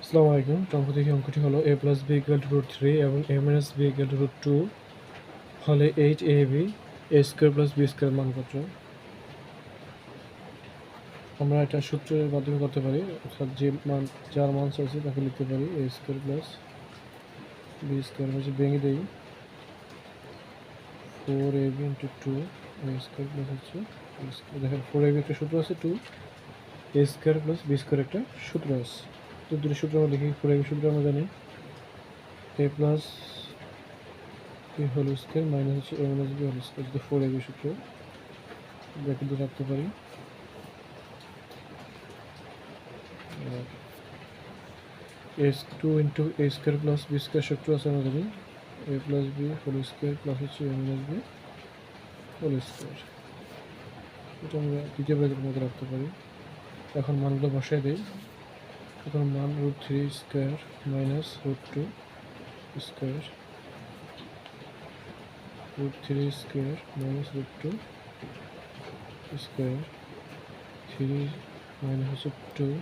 আসসালামু আলাইকুম। চমকপ্রদ অঙ্কটি হলো a + b = √3 এবং a - b = √2 হলে 8ab a² + b² মান কত? আমরা এটা সূত্রের মাধ্যমে করতে পারি, অর্থাৎ যার মান চাইছি তাকে লিখতে পারি a² + b² হচ্ছে ভেঙে দেই 4ab × 2 a² হচ্ছে b²। দেখেন 4ab একটা সূত্র আছে, 2 a² + b² একটা সূত্র আছে। তো দুটো সূত্র আমরা লিখি। 4ab সূত্র আমরা জানি a + b² - a - b², যদি 4ab সূত্র ব্র্যাকেট দিয়ে রাখতে পারি। a2 × a² + b² সূত্র আছে আমরা জানি a + b² হচ্ছে a - b²। এটা আমরা দ্বিতীয় ব্র্যাকেটের মধ্যে রাখতে পারি। এখন মানগুলো বসাই দিই। এখন মান √3² - √2² √3² - √2²3 হচ্ছে 2,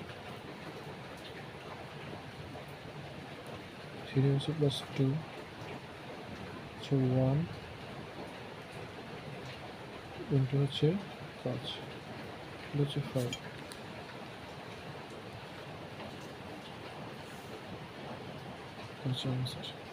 3 হচ্ছে +2 হচ্ছে 1 ইন্টু হচ্ছে 5 হচ্ছে 5 হচ্ছে আনসার।